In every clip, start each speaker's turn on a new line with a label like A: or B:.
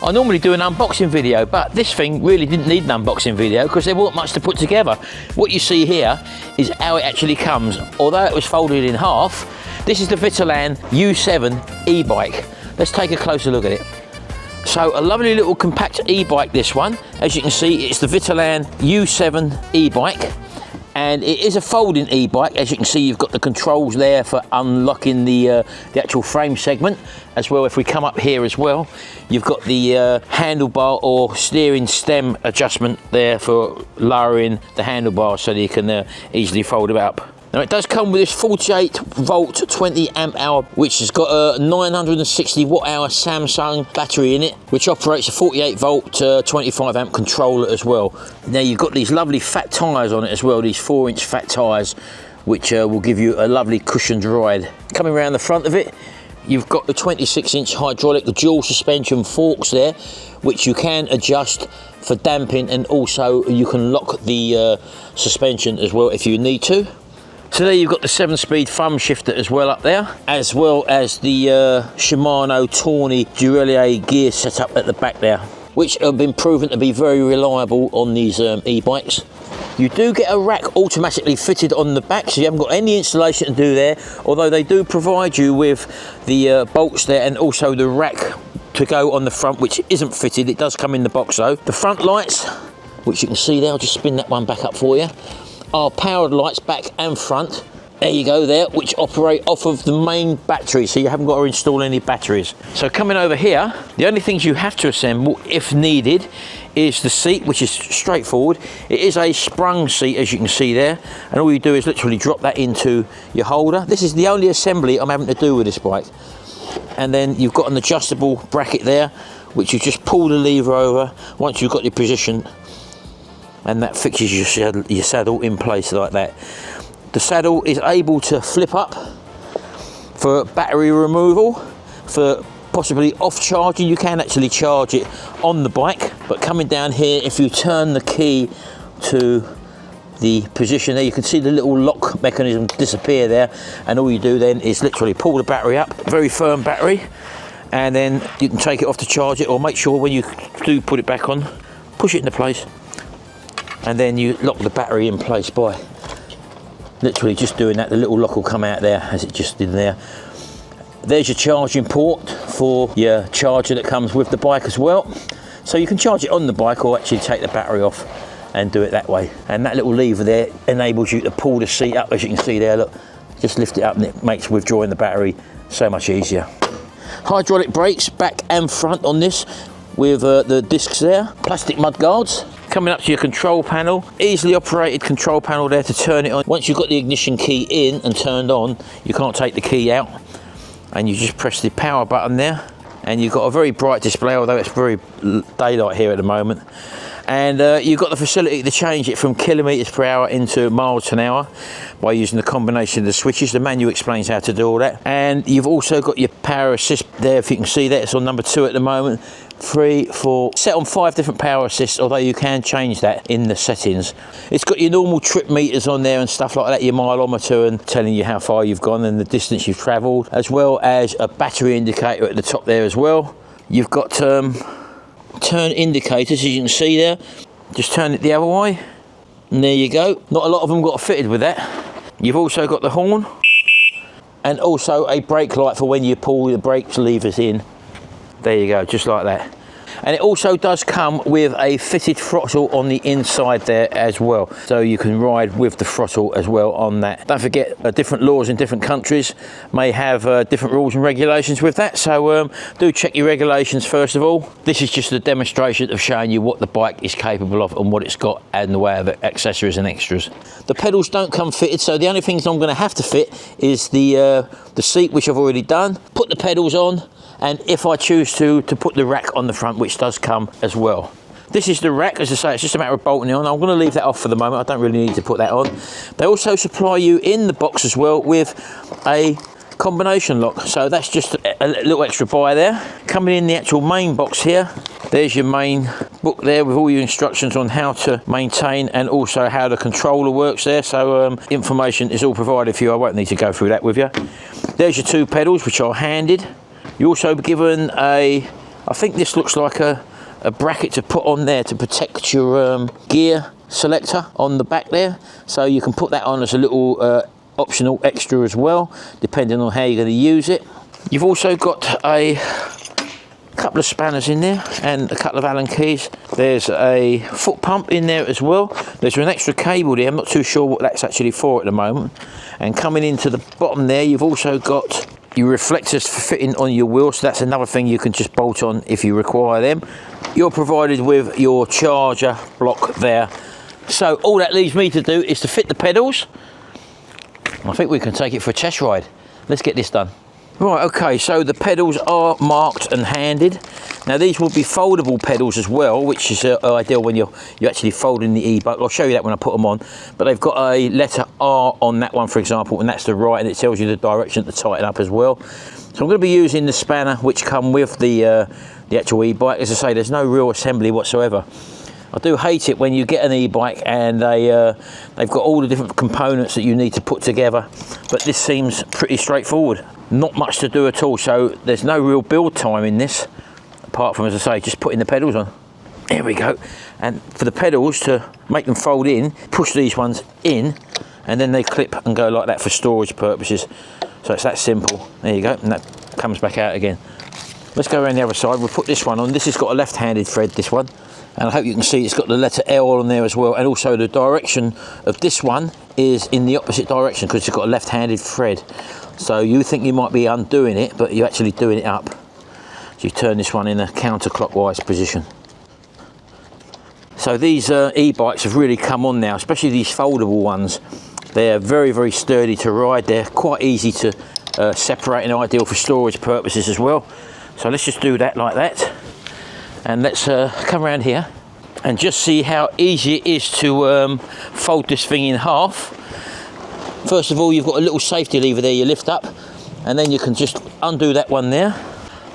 A: I normally do an unboxing video, but this thing really didn't need an unboxing video because there wasn't much to put together. What you see here is how it actually comes. Although it was folded in half, this is the Vitilan U7 e-bike. Let's take a closer look at it. So a lovely little compact e-bike, this one. As you can see, it's the Vitilan U7 e-bike. And it is a folding e-bike. As you can see, you've got the controls there for unlocking the actual frame segment. As well, if we come up here as well, you've got the handlebar or steering stem adjustment there for lowering the handlebar so that you can easily fold it up. Now it does come with this 48 volt 20 amp hour, which has got a 960 watt hour Samsung battery in it, which operates a 48 volt 25 amp controller as well. Now you've got these lovely fat tyres on it as well, these 4-inch fat tyres, which will give you a lovely cushioned ride. Coming around the front of it, you've got the 26-inch hydraulic dual suspension forks there, which you can adjust for damping, and also you can lock the suspension as well if you need to. So there you've got the 7-speed thumb shifter as well up there, as well as the Shimano Tawny Durellier gear setup at the back there, which have been proven to be very reliable on these e-bikes. You do get a rack automatically fitted on the back, so you haven't got any installation to do there, although they do provide you with the bolts there and also the rack to go on the front, which isn't fitted. It does come in the box though. The front lights, which you can see there, I'll just spin that one back up for you, are powered lights back and front. There you go there, which operate off of the main battery, so you haven't got to install any batteries. So coming over here, the only things you have to assemble if needed is the seat, which is straightforward. It is a sprung seat, as you can see there, and all you do is literally drop that into your holder. This is the only assembly I'm having to do with this bike. And then you've got an adjustable bracket there, which you just pull the lever over once you've got your position, and that fixes your saddle in place like that. The saddle is able to flip up for battery removal, for possibly off charging. You can actually charge it on the bike, but coming down here, if you turn the key to the position there, you can see the little lock mechanism disappear there, and all you do then is literally pull the battery up, very firm battery, and then you can take it off to charge it, or make sure when you do put it back on, push it into place, and then you lock the battery in place by literally just doing that. The little lock will come out there as it just did there. There's your charging port for your charger that comes with the bike as well, so you can charge it on the bike or actually take the battery off and do it that way. And that little lever there enables you to pull the seat up, as you can see there, look, just lift it up and it makes withdrawing the battery so much easier. Hydraulic brakes back and front on this with the discs there, plastic mud guards. Coming up to your control panel, easily operated control panel there to turn it on. Once you've got the ignition key in and turned on, you can't take the key out, and you just press the power button there, and you've got a very bright display, although it's very daylight here at the moment. And you've got the facility to change it from kilometres per hour into miles an hour by using the combination of the switches. The manual explains how to do all that. And you've also got your power assist there, if you can see that, it's on number 2 at the moment. 3, 4, set on 5 different power assists, although you can change that in the settings. It's got your normal trip meters on there and stuff like that, your mileometer, and telling you how far you've gone and the distance you've travelled, as well as a battery indicator at the top there as well. You've got turn indicators, as you can see there. Just turn it the other way, and there you go. Not a lot of them got fitted with that. You've also got the horn, and also a brake light for when you pull the brake levers in. There you go, just like that. And it also does come with a fitted throttle on the inside there as well, so you can ride with the throttle as well on that. Don't forget, different laws in different countries may have different rules and regulations with that, so do check your regulations first of all. This is just a demonstration of showing you what the bike is capable of and what it's got in the way of accessories and extras. The pedals don't come fitted, so the only things I'm going to have to fit is the seat, which I've already done, put the pedals on, and if I choose to put the rack on the front, which does come as well. This is the rack, as I say, it's just a matter of bolting it on. I'm going to leave that off for the moment, I don't really need to put that on. They also supply you in the box as well with a combination lock, so that's just a little extra buy there. Coming in the actual main box here, there's your main book there with all your instructions on how to maintain and also how the controller works there, so information is all provided for you. I won't need to go through that with you. There's your 2 pedals, which are handed. You're also given a I think this looks like a bracket to put on there to protect your gear selector on the back there. So you can put that on as a little optional extra as well, depending on how you're going to use it. You've also got a couple of spanners in there and a couple of Allen keys. There's a foot pump in there as well. There's an extra cable there. I'm not too sure what that's actually for at the moment. And coming into the bottom there, you've also got your reflectors for fitting on your wheels. So that's another thing you can just bolt on if you require them. You're provided with your charger block there. So all that leaves me to do is to fit the pedals. I think we can take it for a test ride. Let's get this done. Right, okay, so the pedals are marked and handed. Now these will be foldable pedals as well, which is ideal when you're actually folding the e-bike. I'll show you that when I put them on. But they've got a letter R on that one, for example, and that's the right, and it tells you the direction to tighten up as well. So I'm going to be using the spanner which come with the actual e-bike. As I say, there's no real assembly whatsoever. I do hate it when you get an e-bike and they've got all the different components that you need to put together, but this seems pretty straightforward. Not much to do at all, so there's no real build time in this, apart from, as I say, just putting the pedals on. There we go. And for the pedals, to make them fold in, push these ones in, and then they clip and go like that for storage purposes. So it's that simple. There you go, and that comes back out again. Let's go around the other side. We'll put this one on. This has got a left-handed thread, this one. And I hope you can see it's got the letter L on there as well, and also the direction of this one is in the opposite direction because it's got a left-handed thread. So you think you might be undoing it, but you're actually doing it up. So you turn this one in a counterclockwise position. So these e-bikes have really come on now, especially these foldable ones. They're very, very sturdy to ride. They're quite easy to separate and ideal for storage purposes as well. So let's just do that like that. And let's come around here and just see how easy it is to fold this thing in half. First of all, you've got a little safety lever there you lift up, and then you can just undo that one there.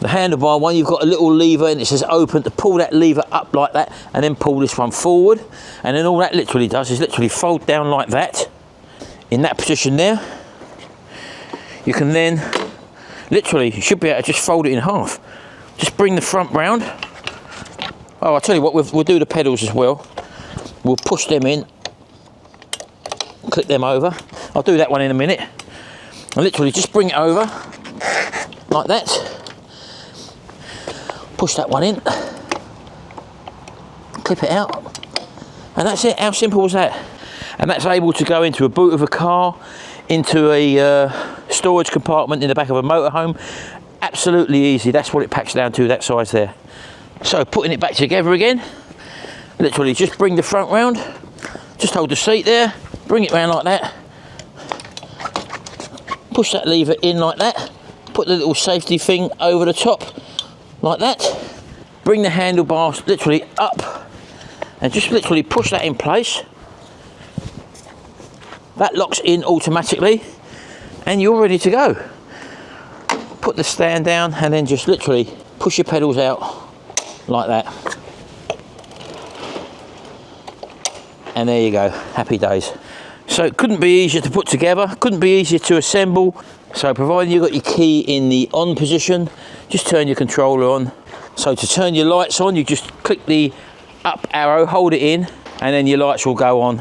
A: The handlebar one, you've got a little lever and it says open, to pull that lever up like that and then pull this one forward. And then all that literally does is literally fold down like that, in that position there. You can then literally, you should be able to just fold it in half. Just bring the front round. Oh, I'll tell you what, we'll do the pedals as well. We'll push them in, click them over. I'll do that one in a minute. And literally just bring it over, like that. Push that one in, clip it out. And that's it, how simple was that? And that's able to go into a boot of a car, into a storage compartment in the back of a motorhome. Absolutely easy, that's what it packs down to, that size there. So putting it back together again, literally just bring the front round, just hold the seat there, bring it round like that, push that lever in like that, put the little safety thing over the top like that, bring the handlebars literally up and just literally push that in place. That locks in automatically and you're ready to go. Put the stand down and then just literally push your pedals out like that. And there you go, happy days. So it couldn't be easier to put together, couldn't be easier to assemble. So providing you've got your key in the on position, just turn your controller on. So to turn your lights on, you just click the up arrow, hold it in, and then your lights will go on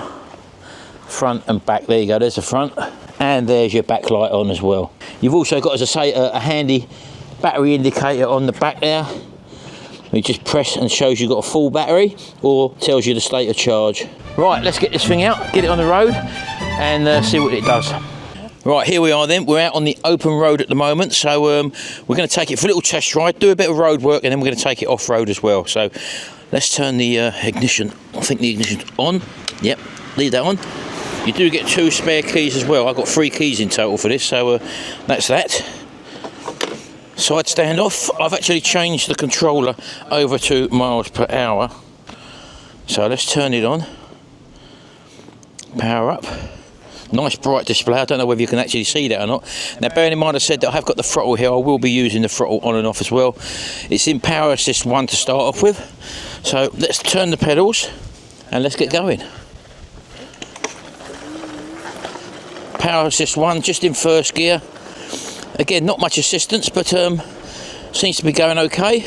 A: front and back. There you go, there's the front, and there's your back light on as well. You've also got, as I say, a handy battery indicator on the back there. You just press and shows you've got a full battery, or tells you the state of charge. Right, let's get this thing out, get it on the road, and see what it does. Right, here we are then. We're out on the open road at the moment, so we're going to take it for a little test ride, do a bit of road work, and then we're going to take it off-road as well. So let's turn the ignition, I think the ignition's on. Yep, leave that on. You do get 2 spare keys as well. I've got 3 keys in total for this, so that's that. Side stand off. I've actually changed the controller over to miles per hour. So let's turn it on. Power up. Nice bright display. I don't know whether you can actually see that or not. Now bearing in mind I said that I have got the throttle here, I will be using the throttle on and off as well. It's in power assist 1 to start off with. So let's turn the pedals and let's get going. Power assist 1, just in first gear. Again, not much assistance, but seems to be going okay.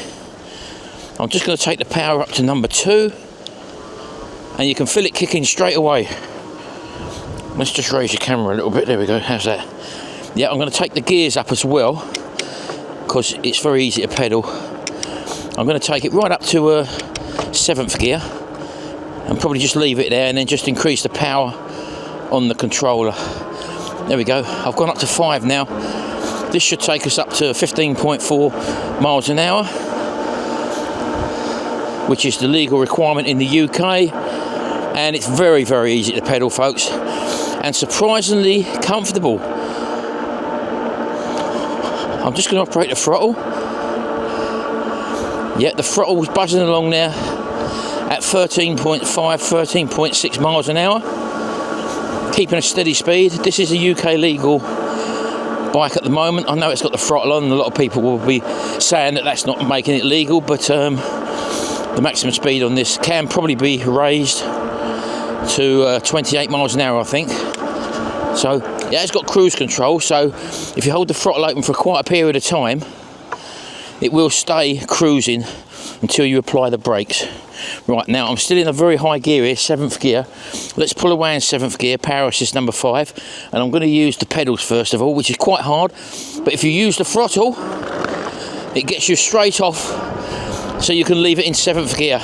A: I'm just going to take the power up to number 2, and you can feel it kicking straight away. Let's just raise your camera a little bit. There we go. How's that? Yeah, I'm going to take the gears up as well, because it's very easy to pedal. I'm going to take it right up to 7th gear, and probably just leave it there, and then just increase the power on the controller. There we go. I've gone up to 5 now. This should take us up to 15.4 miles an hour, which is the legal requirement in the UK, and it's very, very easy to pedal, folks, and surprisingly comfortable. I'm just going to operate the throttle. Yeah, the throttle was buzzing along there at 13.5, 13.6 miles an hour, keeping a steady speed. This is a UK legal bike at the moment. I know it's got the throttle on, and a lot of people will be saying that that's not making it legal, but the maximum speed on this can probably be raised to 28 miles an hour, I think. So yeah, it's got cruise control, so if you hold the throttle open for quite a period of time, it will stay cruising until you apply the brakes. Right, now I'm still in a very high gear here, 7th gear. Let's pull away in 7th gear, power assist number 5, and I'm going to use the pedals first of all, which is quite hard, but if you use the throttle, it gets you straight off, so you can leave it in 7th gear.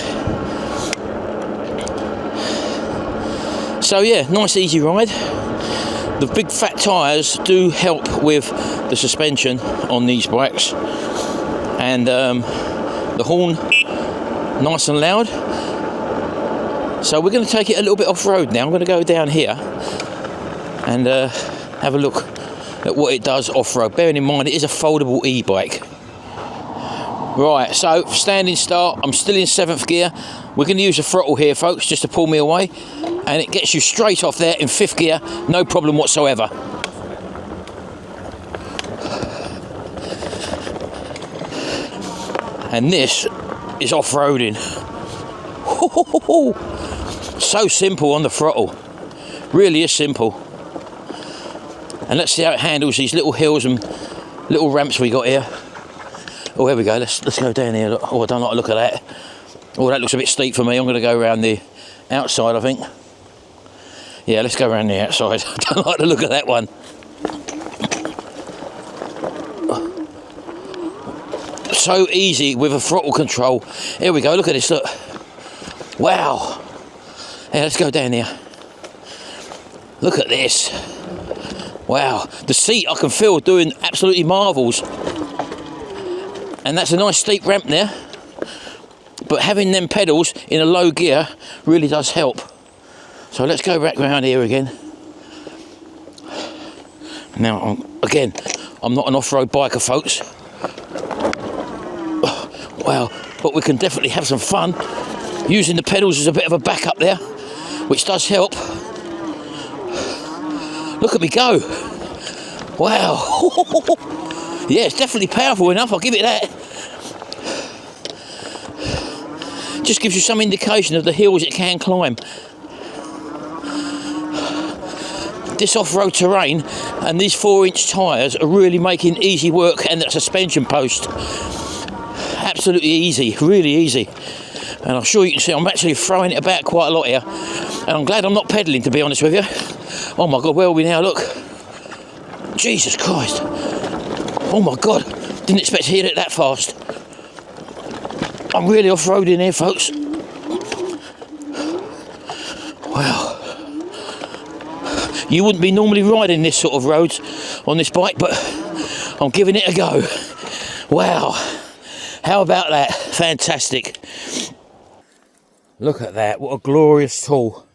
A: So yeah, nice easy ride. The big fat tyres do help with the suspension on these bikes, and the horn nice and loud. So we're going to take it a little bit off-road now. I'm going to go down here and have a look at what it does off-road, bearing in mind it is a foldable e-bike. Right, so standing start, I'm still in 7th gear. We're going to use the throttle here, folks, just to pull me away, and it gets you straight off there in 5th gear, no problem whatsoever. And this is off-roading. So simple on the throttle, really is simple. And let's see how it handles these little hills and little ramps we got here. Oh, here we go. Let's go down here. Oh, I don't like the look of that. Oh, that looks a bit steep for me. I'm going to go around the outside, I think. Yeah, let's go around the outside. I don't like the look of that one. So easy with a throttle control. Here we go. Look at this. Look. Wow. Yeah, let's go down here. Look at this. Wow. The seat I can feel doing absolutely marvels. And that's a nice steep ramp there. But having them pedals in a low gear really does help. So let's go back around here again. Now, again, I'm not an off-road biker, folks. Wow, but we can definitely have some fun using the pedals as a bit of a backup there, which does help. Look at me go. Wow. Yeah, it's definitely powerful enough, I'll give it that. Just gives you some indication of the hills it can climb. This off-road terrain and these 4-inch tyres are really making easy work, and that suspension post. Absolutely easy, really easy. And I'm sure you can see I'm actually throwing it about quite a lot here. And I'm glad I'm not pedalling, to be honest with you. Oh my God, where are we now? Look. Jesus Christ. Oh my God, didn't expect to hit it that fast. I'm really off-roading here, folks. Wow. You wouldn't be normally riding this sort of roads on this bike, but I'm giving it a go. Wow. How about that? Fantastic. Look at that, what a glorious tool.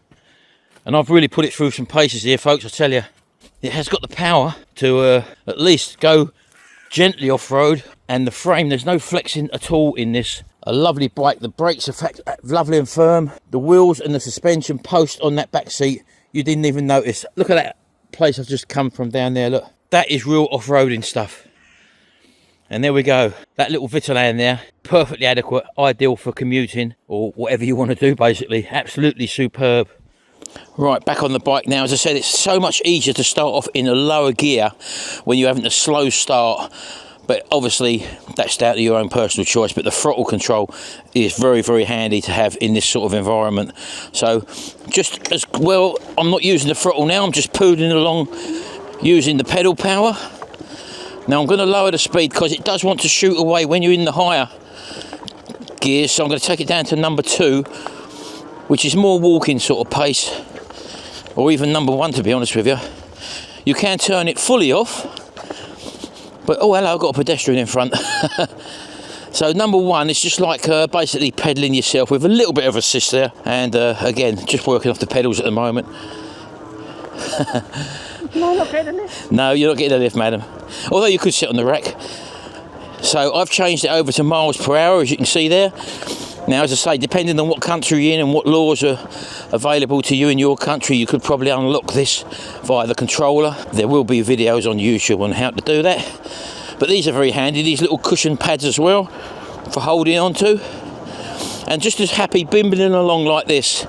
A: And I've really put it through some paces here, folks, I tell you. It has got the power to at least go gently off-road, and the frame, there's no flexing at all in this. A lovely bike. The brakes are lovely and firm. The wheels and the suspension post on that back seat, you didn't even notice. Look at that place I've just come from down there, look. That is real off-roading stuff. And there we go, that little Vitilan there, perfectly adequate, ideal for commuting or whatever you want to do, basically. Absolutely superb. Right, back on the bike now. As I said, it's so much easier to start off in a lower gear when you're having a slow start. but obviously that's down to your own personal choice. But the throttle control is very, very handy to have in this sort of environment. So just as well, I'm not using the throttle now, I'm just poodling along using the pedal power. Now I'm going to lower the speed because it does want to shoot away when you're in the higher gears, so I'm going to take it down to number 2, which is more walking sort of pace, or even number 1 to be honest with you. You can turn it fully off, but oh hello, I've got a pedestrian in front. So number 1 is just like basically pedalling yourself with a little bit of assist there, and again just working off the pedals at the moment.
B: No, I'm not getting a lift.
A: No, you're not getting a lift, madam. Although you could sit on the rack. So I've changed it over to miles per hour, as you can see there. Now, as I say, depending on what country you're in and what laws are available to you in your country, you could probably unlock this via the controller. There will be videos on YouTube on how to do that. But these are very handy, these little cushion pads as well for holding on to. And just as happy bimbling along like this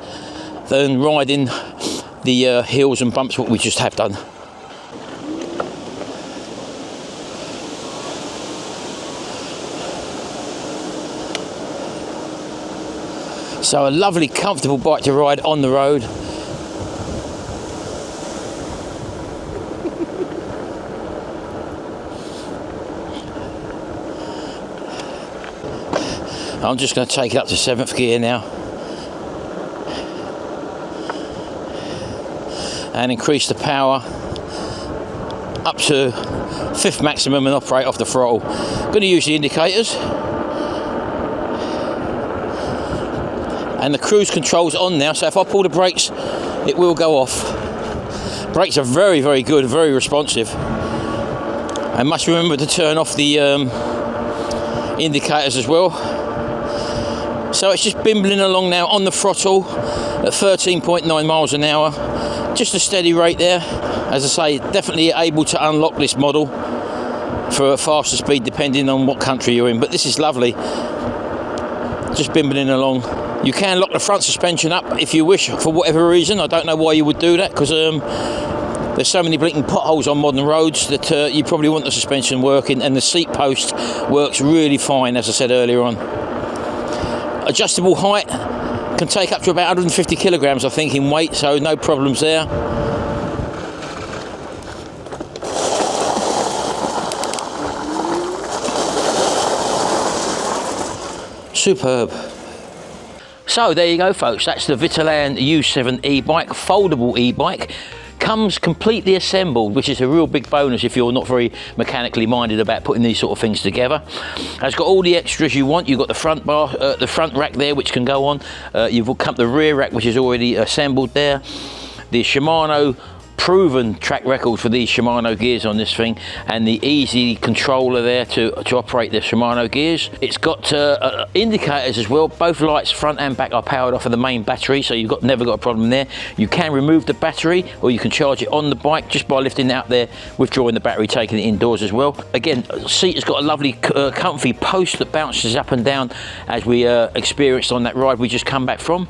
A: than riding the hills and bumps what we just have done. So a lovely comfortable bike to ride on the road. I'm just going to take it up to 7th gear now and increase the power up to 5th maximum and operate off the throttle. Going to use the indicators, and the cruise control's on now, so if I pull the brakes it will go off. Brakes are very, very good, very responsive. I must remember to turn off the indicators as well. So it's just bimbling along now on the throttle at 13.9 miles an hour. Just a steady rate there. As I say, definitely able to unlock this model for a faster speed depending on what country you're in. But this is lovely. Just bimbling along. You can lock the front suspension up if you wish for whatever reason. I don't know why you would do that, because there's so many blinking potholes on modern roads that you probably want the suspension working, and the seat post works really fine, as I said earlier on. Adjustable height, can take up to about 150 kilograms I think in weight, so no problems there. Superb. So there you go folks, that's the Vitilan U7 e-bike, foldable e-bike. Comes completely assembled, which is a real big bonus if you're not very mechanically minded about putting these sort of things together. It's got all the extras you want. You've got the front bar, the front rack there, which can go on. You've got the rear rack, which is already assembled there. The Shimano proven track record for these Shimano gears on this thing, and the easy controller there to operate the Shimano gears. It's got indicators as well. Both lights front and back are powered off of the main battery, so you've never got a problem there. You can remove the battery, or you can charge it on the bike just by lifting it out there, withdrawing the battery, taking it indoors as well. Again, the seat has got a lovely comfy post that bounces up and down, as we experienced on that ride we just come back from.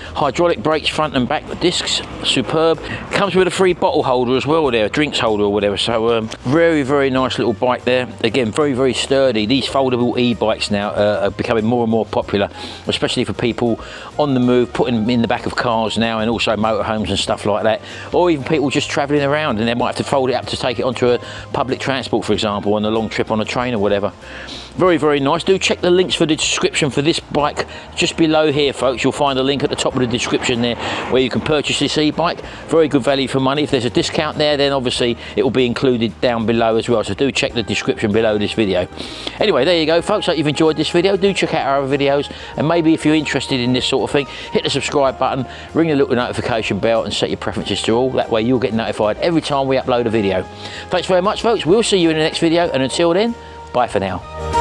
A: Hydraulic brakes front and back, discs, superb. Comes with a free bottle holder as well there, a drinks holder or whatever, so very, very nice little bike there. Again, very, very sturdy. These foldable e-bikes now are becoming more and more popular, especially for people on the move, putting them in the back of cars now, and also motorhomes and stuff like that, or even people just travelling around and they might have to fold it up to take it onto a public transport, for example, on a long trip on a train or whatever. Very, very nice. Do check the links for the description for this bike just below here, folks. You'll find a link at the top of the description there where you can purchase this e-bike. Very good value for money. If there's a discount there, then obviously it will be included down below as well, so do check the description below this video. Anyway, there you go folks. Hope you've enjoyed this video. Do check out our other videos, and maybe if you're interested in this sort of thing, hit the subscribe button, ring the little notification bell, and set your preferences to all. That way you'll get notified every time we upload a video. Thanks very much folks. We'll see you in the next video, and until then, bye for now.